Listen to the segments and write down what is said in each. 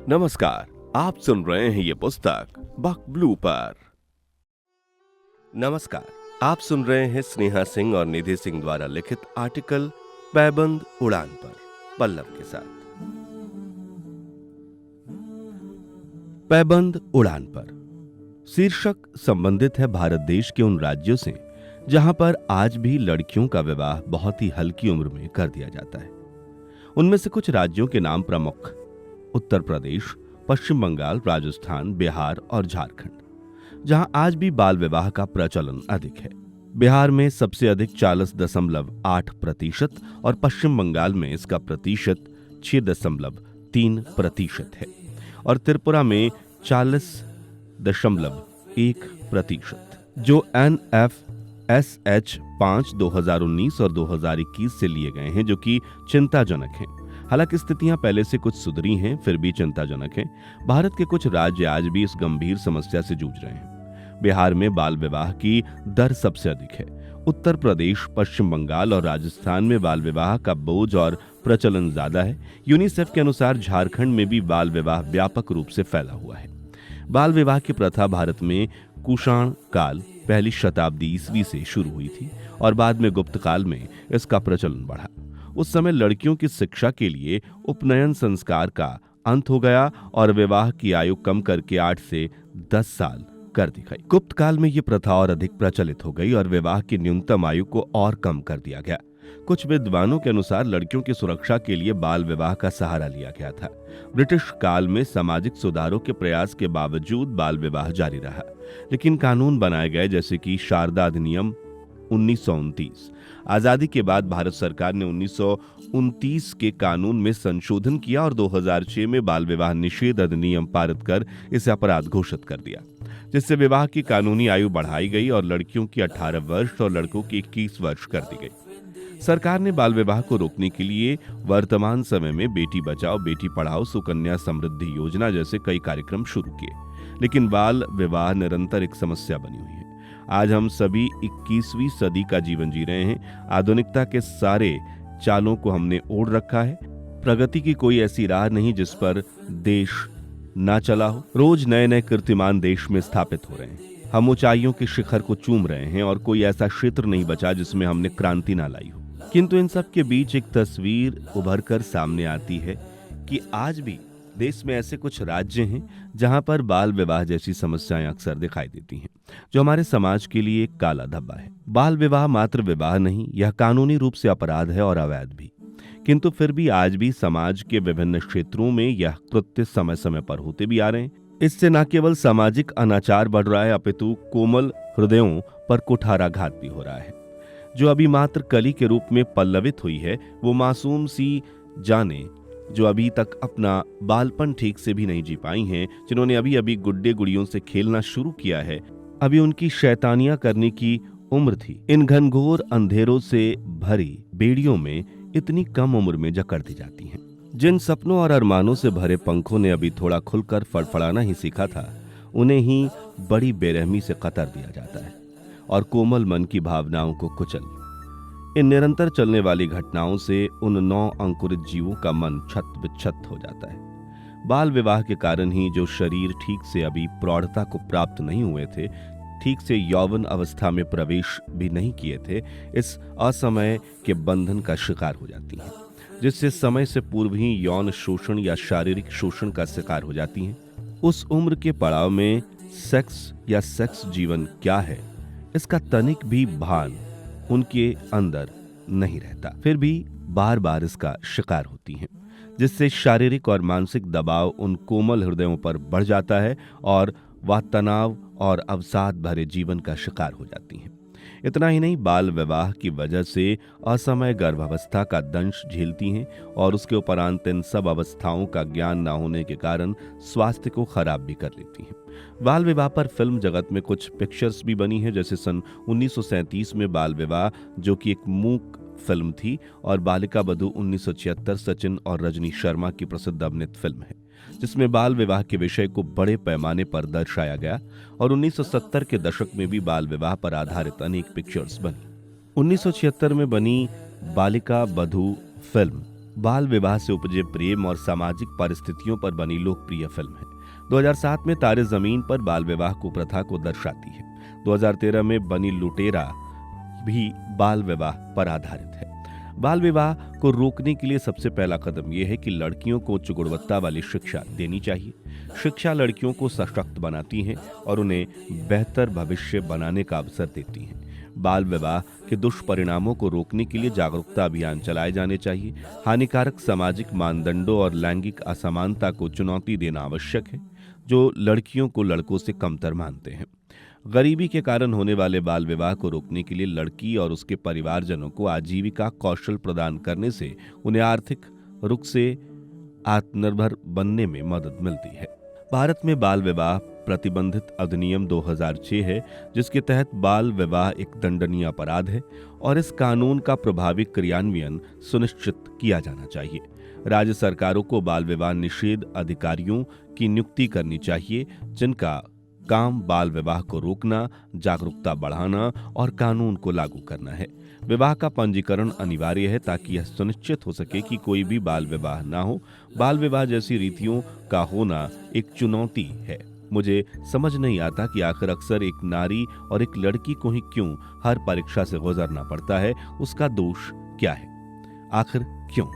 नमस्कार, आप सुन रहे हैं ये पुस्तक बक ब्लू पर। नमस्कार, आप सुन रहे हैं स्नेहा सिंह और निधि सिंह द्वारा लिखित आर्टिकल पैबंद उड़ान पर, पल्लव के साथ। पैबंद उड़ान पर शीर्षक संबंधित है भारत देश के उन राज्यों से जहां पर आज भी लड़कियों का विवाह बहुत ही हल्की उम्र में कर दिया जाता है। उनमें से कुछ राज्यों के नाम प्रमुख: उत्तर प्रदेश, पश्चिम बंगाल, राजस्थान, बिहार और झारखंड, जहां आज भी बाल विवाह का प्रचलन अधिक है। बिहार में सबसे अधिक 40.8% और पश्चिम बंगाल में इसका प्रतिशत 6.3% है और त्रिपुरा में 40.1%, जो NFSH 5 2019 और 2021 से लिए गए हैं, जो कि चिंताजनक हैं। हालांकि स्थितियां पहले से कुछ सुधरी हैं, फिर भी चिंताजनक हैं। भारत के कुछ राज्य आज भी इस गंभीर समस्या से जूझ रहे हैं। बिहार में बाल विवाह की दर सबसे अधिक है। उत्तर प्रदेश, पश्चिम बंगाल और राजस्थान में बाल विवाह का बोझ और प्रचलन ज्यादा है। यूनिसेफ के अनुसार झारखंड में भी बाल विवाह व्यापक रूप से फैला हुआ है। बाल विवाह की प्रथा भारत में कुषाण काल, पहली शताब्दी ईस्वी से शुरू हुई थी और बाद में गुप्त काल में इसका प्रचलन बढ़ा। उस समय लड़कियों की शिक्षा के लिए उपनयन संस्कार का अंत हो गया और विवाह की आयु कम करके 8 से 10 साल कर दी गई। गुप्त काल में यह प्रथा और अधिक प्रचलित हो गई और विवाह की न्यूनतम आयु को और कम कर दिया गया। कुछ विद्वानों के अनुसार लड़कियों की सुरक्षा के लिए बाल विवाह का सहारा लिया गया था। ब्रिटिश काल में सामाजिक सुधारों के प्रयास के बावजूद बाल विवाह जारी रहा, लेकिन कानून बनाए गए, जैसे कि शारदा अधिनियम 1929। आजादी के बाद भारत सरकार ने 1929 के कानून में संशोधन किया और 2006 में बाल विवाह निषेध अधिनियम पारित कर इसे अपराध घोषित कर दिया, जिससे विवाह की कानूनी आयु बढ़ाई गई और लड़कियों की 18 वर्ष और लड़कों की 21 वर्ष कर दी गई। सरकार ने बाल विवाह को रोकने के लिए वर्तमान समय में बेटी बचाओ बेटी पढ़ाओ, सुकन्या समृद्धि योजना जैसे कई कार्यक्रम शुरू किए, लेकिन बाल विवाह निरंतर एक समस्या बनी हुई है। आज हम सभी 21वीं सदी का जीवन जी रहे हैं। आधुनिकता के सारे चालों को हमने ओढ़ रखा है। प्रगति की कोई ऐसी राह नहीं जिस पर देश ना चला हो। रोज नए नए कीर्तिमान देश में स्थापित हो रहे हैं। हम ऊंचाइयों के शिखर को चूम रहे हैं और कोई ऐसा क्षेत्र नहीं बचा जिसमें हमने क्रांति ना लाई हो। किंतु इन सब के बीच एक तस्वीर उभर कर सामने आती है कि आज भी देश में ऐसे कुछ राज्य हैं जहां पर बाल विवाह जैसी समस्याएं अक्सर दिखाई देती हैं, जो हमारे समाज के लिए एक काला धब्बा है। बाल विवाह मात्र विवाह नहीं, यह कानूनी रूप से अपराध है और अवैध भी, किंतु फिर भी आज भी समाज के विभिन्न क्षेत्रों में यह कृत्य समय समय पर होते भी आ रहे हैं। इससे न केवल सामाजिक अनाचार बढ़ रहा है, अपितु कोमल हृदयों पर कुठाराघात भी हो रहा है। जो अभी मात्र कली के रूप में पल्लवित हुई है, वो मासूम सी जाने जो अभी तक अपना बालपन ठीक से भी नहीं जी पाई हैं, जिन्होंने अभी अभी गुड्डे गुड़ियों से खेलना शुरू किया है, अभी उनकी शैतानियां करने की उम्र थी। इन घनघोर अंधेरों से भरी बेड़ियों में इतनी कम उम्र में जकड़ दी जाती हैं। जिन सपनों और अरमानों से भरे पंखों ने अभी थोड़ा खुलकर फड़फड़ाना ही सीखा था, उन्हें ही बड़ी बेरहमी से कतर दिया जाता है और कोमल मन की भावनाओं को कुचल। इन निरंतर चलने वाली घटनाओं से उन 9 अंकुरित जीवों का मन छत विच्छत हो जाता है। बाल विवाह के कारण ही जो शरीर ठीक से अभी प्रौढ़ता को प्राप्त नहीं हुए थे, ठीक से यौवन अवस्था में प्रवेश भी नहीं किए थे, इस असमय के बंधन का शिकार हो जाती हैं, जिससे समय से पूर्व ही यौन शोषण या शारीरिक शोषण का शिकार हो जाती हैं। उस उम्र के पड़ाव में सेक्स या सेक्स जीवन क्या है, इसका तनिक भी भान उनके अंदर नहीं रहता, फिर भी बार बार इसका शिकार होती हैं, जिससे शारीरिक और मानसिक दबाव उन कोमल हृदयों पर बढ़ जाता है और वह तनाव और अवसाद भरे जीवन का शिकार हो जाती हैं। इतना ही नहीं, बाल विवाह की वजह से असमय गर्भावस्था का दंश झेलती हैं और उसके उपरांत इन सब अवस्थाओं का ज्ञान न होने के कारण स्वास्थ्य को खराब भी कर लेती हैं। बाल विवाह पर फिल्म जगत में कुछ पिक्चर्स भी बनी हैं, जैसे सन 1937 में बाल विवाह, जो कि एक मूक फिल्म थी, और बालिका बधू 1976 सचिन और रजनी शर्मा की प्रसिद्ध अभिनीत फिल्म है, जिसमें बाल विवाह के विषय को बड़े पैमाने पर दर्शाया गया। और 1970 के दशक में भी बाल विवाह पर आधारित अनेक पिक्चर्स बनी। 1976 में बनी बालिका बधू फिल्म बाल विवाह से उपजे प्रेम और सामाजिक परिस्थितियों पर बनी लोकप्रिय फिल्म है। 2007 में तारे जमीन पर बाल विवाह कुप्रथा को दर्शाती है। 2013 में बनी लुटेरा भी बाल विवाह पर आधारित है। बाल विवाह को रोकने के लिए सबसे पहला कदम यह है कि लड़कियों को उच्च गुणवत्ता वाली शिक्षा देनी चाहिए। शिक्षा लड़कियों को सशक्त बनाती है और उन्हें बेहतर भविष्य बनाने का अवसर देती है। बाल विवाह के दुष्परिणामों को रोकने के लिए जागरूकता अभियान चलाए जाने चाहिए। हानिकारक सामाजिक मानदंडों और लैंगिक असमानता को चुनौती देना आवश्यक है, जो लड़कियों को लड़कों से कमतर मानते हैं। गरीबी के कारण होने वाले बाल विवाह को रोकने के लिए लड़की और उसके परिवारजनों को आजीविका कौशल प्रदान करने से उन्हें आर्थिक रूप से आत्मनिर्भर बनने में मदद मिलती है। भारत में बाल विवाह प्रतिबंधित अधिनियम 2006 है, जिसके तहत बाल विवाह एक दंडनीय अपराध है और इस कानून का प्रभावी क्रियान्वयन सुनिश्चित किया जाना चाहिए। राज्य सरकारों को बाल विवाह निषेध अधिकारियों की नियुक्ति करनी चाहिए, जिनका काम बाल विवाह को रोकना, जागरूकता बढ़ाना और कानून को लागू करना है। विवाह का पंजीकरण अनिवार्य है ताकि यह सुनिश्चित हो सके कि कोई भी बाल विवाह ना हो। बाल विवाह जैसी रीतियों का होना एक चुनौती है। मुझे समझ नहीं आता कि आखिर अक्सर एक नारी और एक लड़की को ही क्यों हर परीक्षा से गुजरना पड़ता है। उसका दोष क्या है? आखिर क्यों?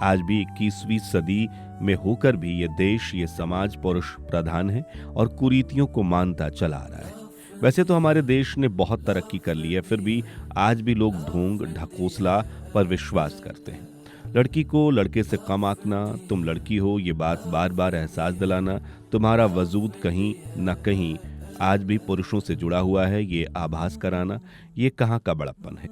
आज भी 21वीं सदी में होकर भी ये देश, ये समाज पुरुष प्रधान है और कुरीतियों को मानता चला आ रहा है। वैसे तो हमारे देश ने बहुत तरक्की कर ली है, फिर भी आज भी लोग ढोंग ढकोसला पर विश्वास करते हैं। लड़की को लड़के से कम आंकना, तुम लड़की हो ये बात बार बार एहसास दिलाना, तुम्हारा वजूद कहीं न कहीं आज भी पुरुषों से जुड़ा हुआ है, ये आभास कराना, ये कहाँ का बड़प्पन है।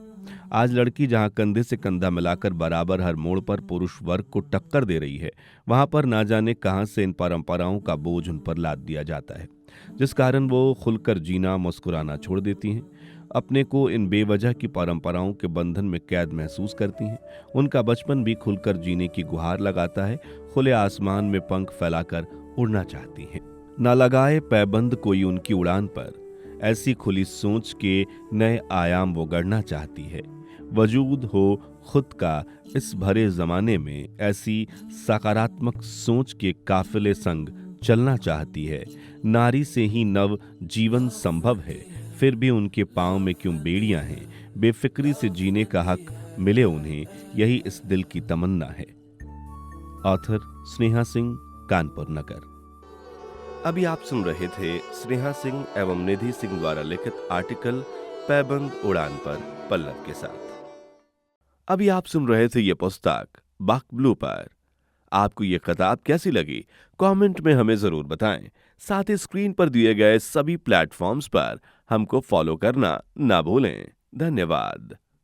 आज लड़की जहां कंधे से कंधा मिलाकर बराबर हर मोड़ पर पुरुष वर्ग को टक्कर दे रही है, वहां पर ना जाने कहां से इन परंपराओं का बोझ उन पर लाद दिया जाता है, जिस कारण वो खुलकर जीना, मुस्कुराना छोड़ देती हैं। अपने को इन बेवजह की परंपराओं के बंधन में कैद महसूस करती हैं। उनका बचपन भी खुलकर जीने की गुहार लगाता है। खुले आसमान में पंख फैलाकर उड़ना चाहती हैं। ना लगाए पैबंद कोई उनकी उड़ान पर, ऐसी खुली सोच के नए आयाम वो गढ़ना चाहती है। वजूद हो खुद का इस भरे जमाने में, ऐसी सकारात्मक सोच के काफिले संग चलना चाहती है। नारी से ही नव जीवन संभव है, फिर भी उनके पांव में क्यों बेड़ियां हैं। बेफिक्री से जीने का हक मिले उन्हें, यही इस दिल की तमन्ना है। ऑथर स्नेहा सिंह, कानपुर नगर। अभी आप सुन रहे थे स्नेहा सिंह एवं निधि सिंह द्वारा लिखित आर्टिकल पैबंद उड़ान पर पल्लव के साथ। अभी आप सुन रहे थे ये पुस्तक बक ब्लू पर। आपको ये किताब कैसी लगी? कमेंट में हमें जरूर बताएं। साथ ही स्क्रीन पर दिए गए सभी प्लेटफॉर्म्स पर हमको फॉलो करना ना भूलें। धन्यवाद।